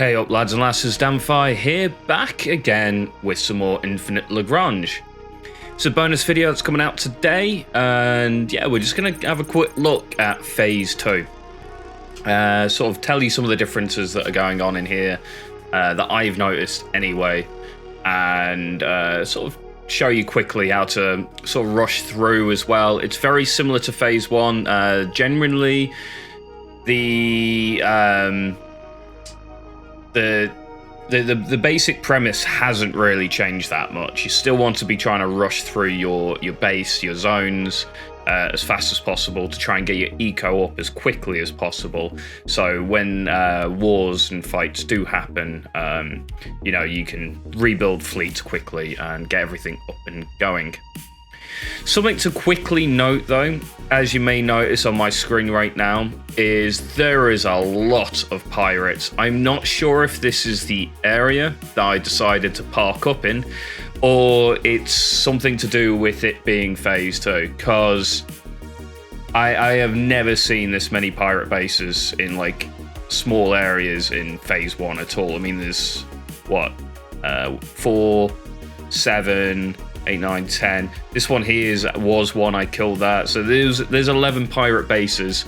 Hey up lads and lasses, Damfi here, back again with some more Infinite Lagrange. It's a bonus video that's coming out today, and yeah, we're just going to have a quick look at Phase 2. Sort of tell you some of the differences that are going on in here that I've noticed anyway, and sort of show you quickly how to sort of rush through as well. It's very similar to Phase 1. Generally, the basic premise hasn't really changed that much. You still want to be trying to rush through your base, your zones, as fast as possible to try and get your eco up as quickly as possible. So when wars and fights do happen, you know, you can rebuild fleets quickly and get everything up and going. Something to quickly note though, as you may notice on my screen right now, is there is a lot of pirates. I'm not sure if this is the area that I decided to park up in, or it's something to do with it being Phase 2, because I have never seen this many pirate bases in like small areas in Phase 1 at all. I mean, there's what, 4, 7, 8, 9, 10. This one here was one I killed that. So there's 11 pirate bases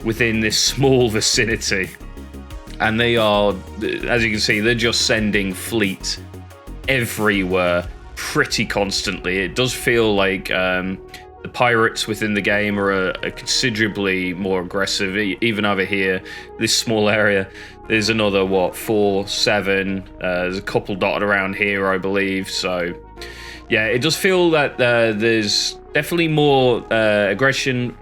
within this small vicinity, and they are, as you can see, they're just sending fleet everywhere pretty constantly. It does feel like the pirates within the game are considerably more aggressive. Even over here, this small area, there's another what, 4, 7. There's a couple dotted around here, I believe. So yeah, it does feel that there's definitely more aggression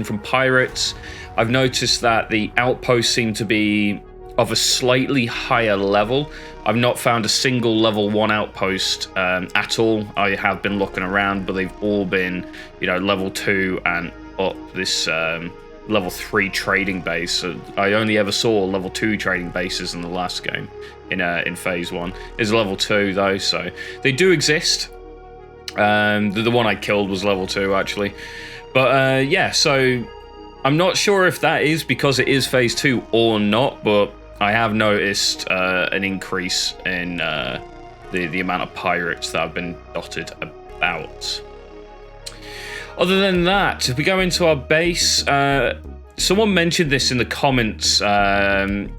from pirates. I've noticed that the outposts seem to be of a slightly higher level. I've not found a single level 1 outpost at all. I have been looking around, but they've all been, you know, level 2 and up. This level 3 trading base. So I only ever saw level 2 trading bases in the last game in Phase 1. It's level 2 though, so they do exist. The one I killed was level 2 actually, but yeah, so I'm not sure if that is because it is Phase 2 or not, but I have noticed an increase in the amount of pirates that have been dotted about. Other than that, if we go into our base, someone mentioned this in the comments, saying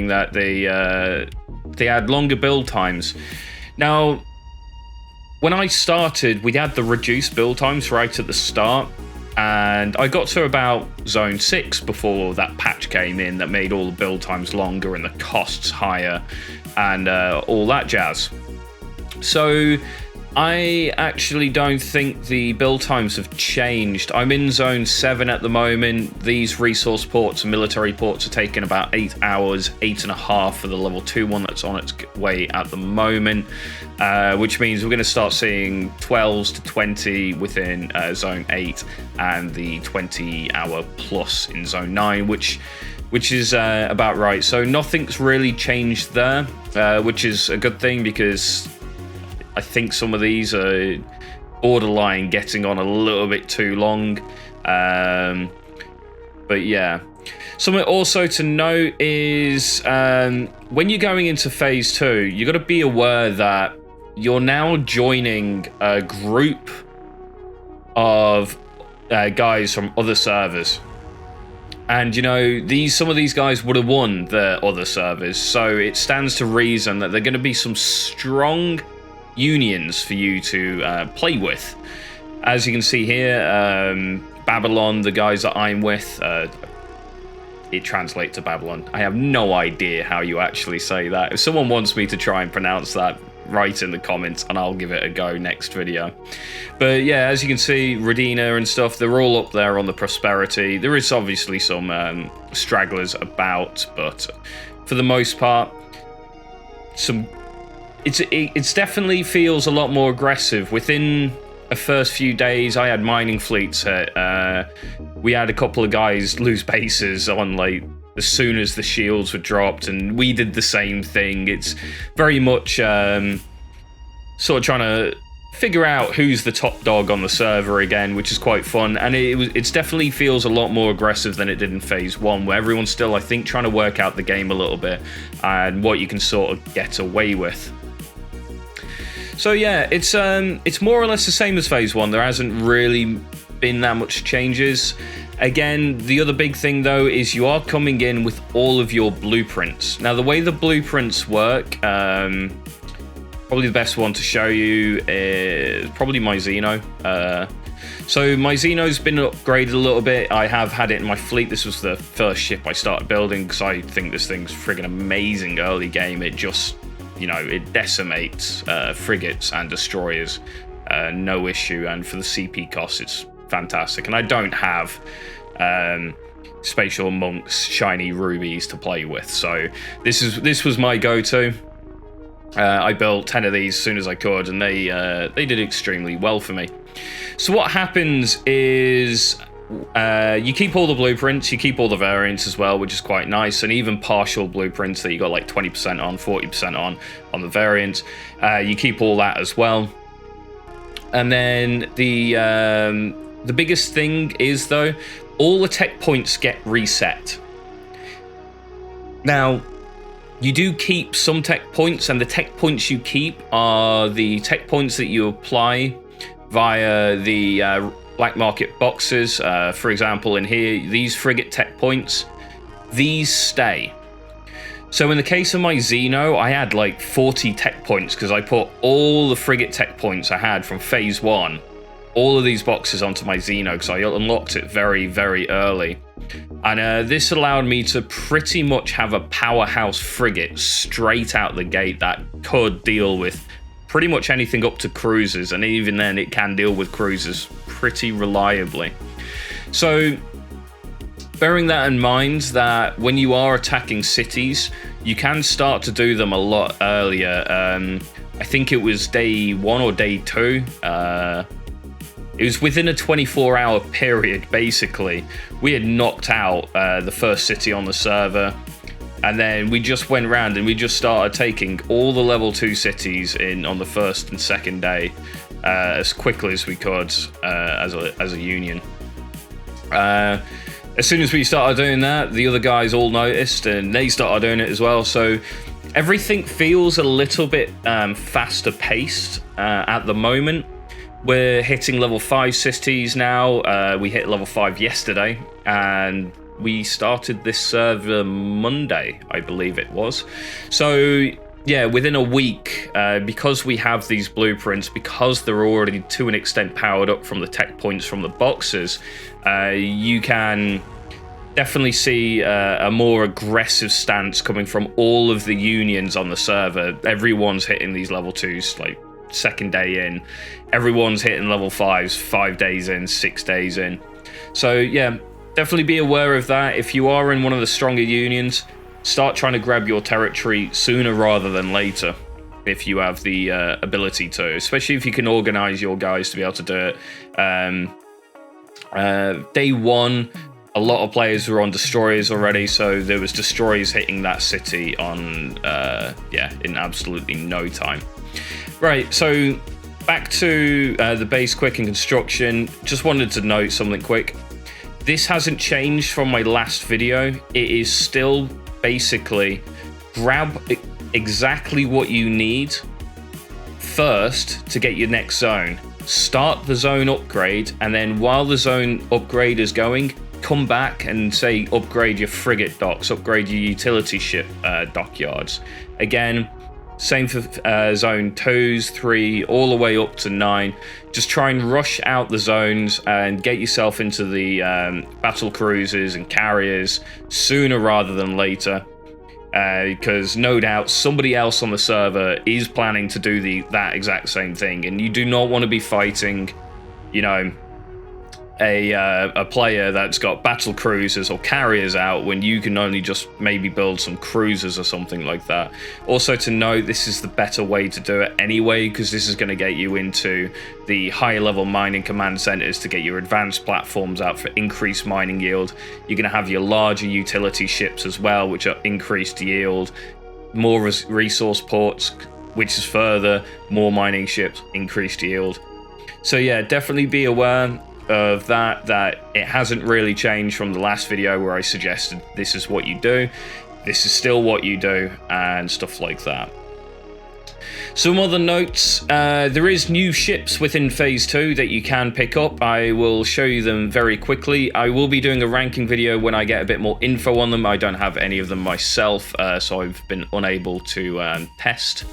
that they had longer build times. Now, when I started, we had the reduced build times right at the start, and I got to about Zone 6 before that patch came in that made all the build times longer and the costs higher and all that jazz. So I actually don't think the build times have changed. I'm in Zone 7 at the moment. These resource ports and military ports are taking about 8 hours, 8.5 for the level 2 one that's on its way at the moment, which means we're going to start seeing 12s to 20 within Zone 8 and the 20-hour plus in Zone 9, which is about right. So nothing's really changed there, which is a good thing, because I think some of these are borderline getting on a little bit too long. But yeah. Something also to note is when you're going into Phase 2, you got to be aware that you're now joining a group of guys from other servers. And, you know, some of these guys would have won the other servers. So it stands to reason that there are going to be some strong unions for you to play with. As you can see here, Babylon, the guys that I'm with, it translates to Babylon. I have no idea how you actually say that. If someone wants me to try and pronounce that, write in the comments and I'll give it a go next video. But yeah, as you can see, Radina and stuff, they're all up there on the prosperity. There is obviously some stragglers about, but for the most part, It's definitely feels a lot more aggressive. Within the first few days, I had mining fleets hit. We had a couple of guys lose bases on like as soon as the shields were dropped, and we did the same thing. It's very much sort of trying to figure out who's the top dog on the server again, which is quite fun. And it definitely feels a lot more aggressive than it did in Phase 1, where everyone's still, I think, trying to work out the game a little bit and what you can sort of get away with. So yeah, it's more or less the same as Phase 1. There hasn't really been that much changes. Again, the other big thing though is you are coming in with all of your blueprints. Now, the way the blueprints work, probably the best one to show you is probably my Xeno. So my Xeno's been upgraded a little bit. I have had it in my fleet. This was the first ship I started building because I think this thing's friggin' amazing early game. It just, you know, it decimates frigates and destroyers, no issue. And for the CP cost, it's fantastic. And I don't have Spatial Monk's shiny rubies to play with, so this was my go-to. I built 10 of these as soon as I could, and they did extremely well for me. So what happens is you keep all the blueprints, you keep all the variants as well, which is quite nice, and even partial blueprints that you got like 20% on, 40% on the variant. You keep all that as well. And then the biggest thing is, though, all the tech points get reset. Now, you do keep some tech points, and the tech points you keep are the tech points that you apply via the black market boxes. For example, in here, these frigate tech points, these stay. So in the case of my Xeno, I had like 40 tech points because I put all the frigate tech points I had from Phase 1, all of these boxes onto my Xeno because I unlocked it very, very early. And this allowed me to pretty much have a powerhouse frigate straight out the gate that could deal with pretty much anything up to cruisers, and even then it can deal with cruisers pretty reliably. So bearing that in mind, that when you are attacking cities, you can start to do them a lot earlier. I think it was day 1 or day 2. It was within a 24-hour period, basically. We had knocked out the first city on the server, and then we just went around and we just started taking all the level 2 cities in on the first and second day as quickly as we could as a union. As soon as we started doing that, the other guys all noticed, and they started doing it as well. So everything feels a little bit faster paced at the moment. We're hitting level 5 cities now. We hit level 5 yesterday, and we started this server Monday, I believe it was. So yeah, within a week, because we have these blueprints, because they're already to an extent powered up from the tech points from the boxes, you can definitely see a more aggressive stance coming from all of the unions on the server. Everyone's hitting these level 2s like second day in. Everyone's hitting level 5s 5 days in, 6 days in. So yeah, definitely be aware of that. If you are in one of the stronger unions, start trying to grab your territory sooner rather than later if you have the ability to, especially if you can organize your guys to be able to do it. Day 1, a lot of players were on destroyers already, so there was destroyers hitting that city on in absolutely no time. Right, so back to the base quick and construction. Just wanted to note something quick. This hasn't changed from my last video. It is still basically grab exactly what you need first to get your next zone. Start the zone upgrade, and then while the zone upgrade is going, come back and say upgrade your frigate docks, upgrade your utility ship dockyards. Again, same for zone 2s, 3, all the way up to 9. Just try and rush out the zones and get yourself into the battle cruisers and carriers sooner rather than later. Because no doubt somebody else on the server is planning to do that exact same thing, and you do not want to be fighting, you know, a player that's got battle cruisers or carriers out when you can only just maybe build some cruisers or something like that. Also to note, this is the better way to do it anyway, because this is going to get you into the higher level mining command centers to get your advanced platforms out for increased mining yield. You're going to have your larger utility ships as well, which are increased yield, more resource ports, which is further more mining ships, increased yield. So yeah, definitely be aware of that it hasn't really changed from the last video where I suggested this is what you do. This is still what you do, and stuff like that. Some other notes, there is new ships within Phase 2 that you can pick up. I will show you them very quickly. I will be doing a ranking video when I get a bit more info on them. I don't have any of them myself, so I've been unable to test.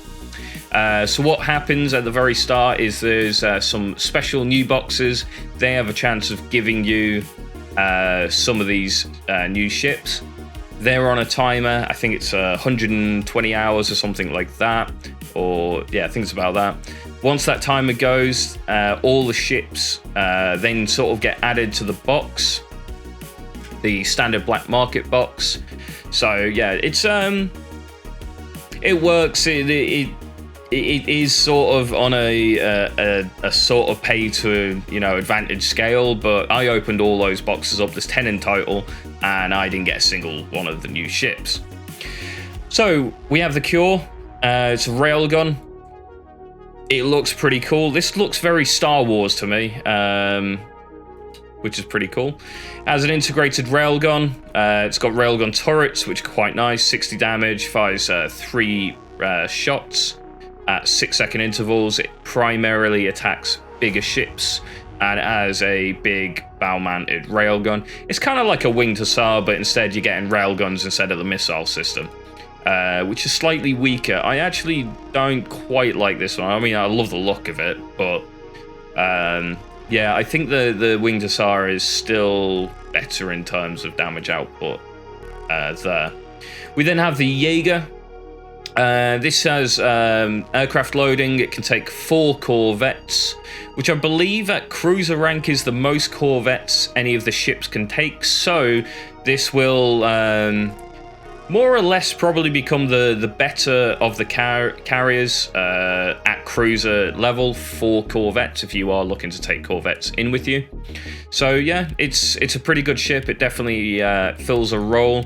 So what happens at the very start is there's some special new boxes. They have a chance of giving you some of these new ships. They're on a timer. I think it's 120 hours or something like that. Or yeah, I think it's about that. Once that timer goes, all the ships then sort of get added to the box, the standard black market box. So yeah, it's it works. It is sort of on a sort of pay to, you know, advantage scale, but I opened all those boxes up. There's 10 in total, and I didn't get a single one of the new ships. So we have the Cure. It's a railgun. It looks pretty cool. This looks very Star Wars to me, which is pretty cool. As an integrated railgun, it's got railgun turrets, which are quite nice. 60 damage, fires 3 shots at 6-second intervals. It primarily attacks bigger ships, and it has a big bow-mounted railgun. It's kind of like a winged hussar, but instead you're getting railguns instead of the missile system. Which is slightly weaker. I actually don't quite like this one. I mean, I love the look of it, but yeah, I think the Winged Hussar is still better in terms of damage output there. We then have the Jaeger. This has aircraft loading. It can take 4 corvettes, which I believe at cruiser rank is the most corvettes any of the ships can take. So this will more or less probably become the better of the carriers at cruiser level for corvettes if you are looking to take corvettes in with you. So yeah, it's a pretty good ship. It definitely fills a role.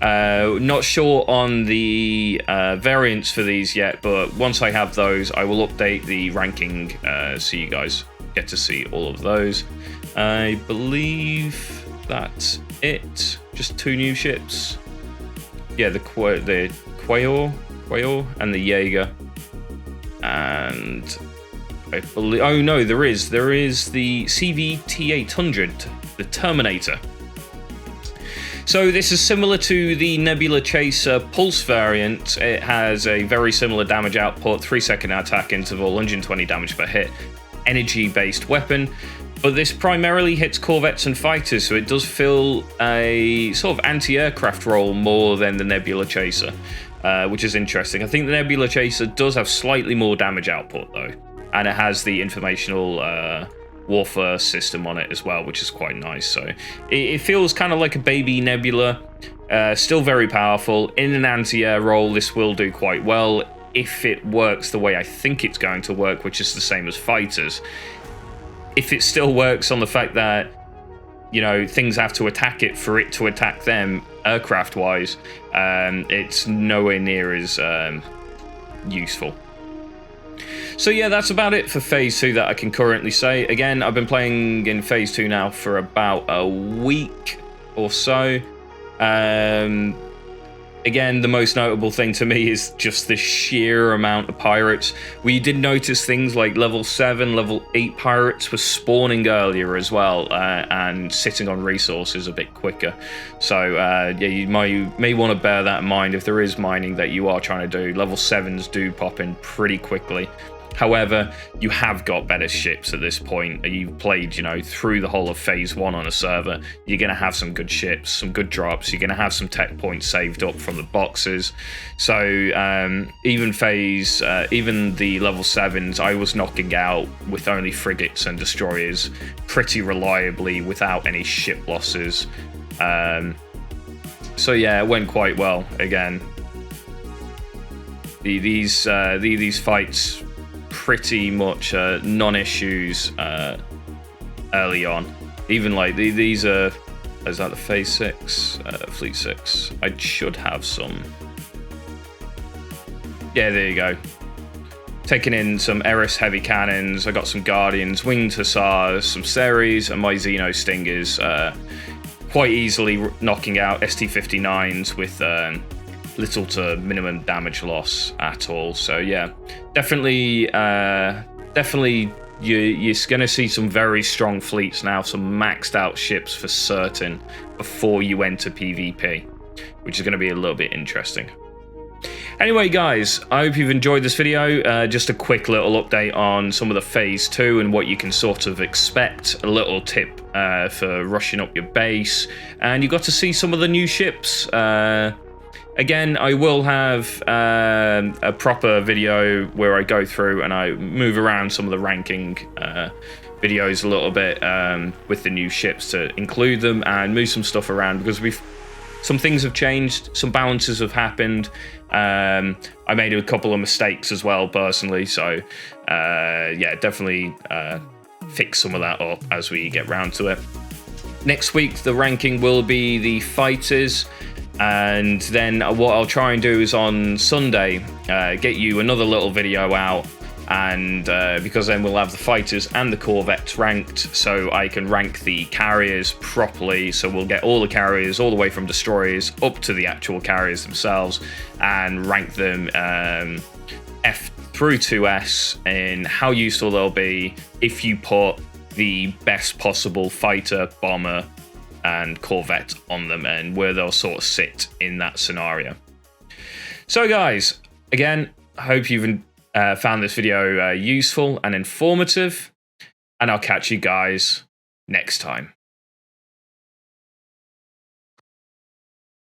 Not sure on the variants for these yet, but once I have those, I will update the ranking so you guys get to see all of those. I believe that's it. Just 2 new ships. Yeah, the Quail and the Jaeger, and I believe. Oh no, there is the CVT-800, the Terminator. So this is similar to the Nebula Chaser Pulse variant. It has a very similar damage output, 3-second attack interval, 120 damage per hit, energy-based weapon. But this primarily hits corvettes and fighters, so it does fill a sort of anti-aircraft role more than the Nebula Chaser, which is interesting. I think the Nebula Chaser does have slightly more damage output, though, and it has the informational warfare system on it as well, which is quite nice. So it feels kind of like a baby Nebula, still very powerful. In an anti-air role, this will do quite well if it works the way I think it's going to work, which is the same as fighters. If it still works on the fact that, you know, things have to attack it for it to attack them aircraft-wise, it's nowhere near as useful. So yeah, that's about it for Phase 2 that I can currently say. Again, I've been playing in Phase 2 now for about a week or so. Again, the most notable thing to me is just the sheer amount of pirates. We did notice things like level 7, level 8 pirates were spawning earlier as well, and sitting on resources a bit quicker. So yeah, you may want to bear that in mind if there is mining that you are trying to do. Level 7s do pop in pretty quickly. However, you have got better ships at this point. You've played, you know, through the whole of Phase 1 on a server. You're going to have some good ships, some good drops. You're going to have some tech points saved up from the boxes. So even the level 7s, I was knocking out with only frigates and destroyers pretty reliably without any ship losses. So yeah, it went quite well. Again, these fights pretty much non-issues early on. Even like these are, is that the Phase 6? Fleet 6. I should have some. Yeah, there you go. taking in some Eris heavy cannons. I got some Guardians, Winged Hussars, some Ceres, and my Xeno Stingers. Quite easily knocking out ST-59s with little to minimum damage loss at all. So yeah, definitely you're going to see some very strong fleets now, some maxed out ships for certain before you enter PvP, which is going to be a little bit interesting. Anyway, guys, I hope you've enjoyed this video. Just a quick little update on some of the Phase 2 and what you can sort of expect. A little tip for rushing up your base. And you got to see some of the new ships. Again, I will have a proper video where I go through and I move around some of the ranking videos a little bit with the new ships to include them and move some stuff around, because some things have changed, some balances have happened. I made a couple of mistakes as well personally, so yeah, definitely fix some of that up as we get round to it. Next week the ranking will be the fighters, and then what I'll try and do is on Sunday get you another little video out, and because then we'll have the fighters and the corvettes ranked, so I can rank the carriers properly. So we'll get all the carriers all the way from destroyers up to the actual carriers themselves and rank them F through to S in how useful they'll be if you put the best possible fighter, bomber and corvette on them, and where they'll sort of sit in that scenario. So guys, again, I hope you've found this video useful and informative, and I'll catch you guys next time.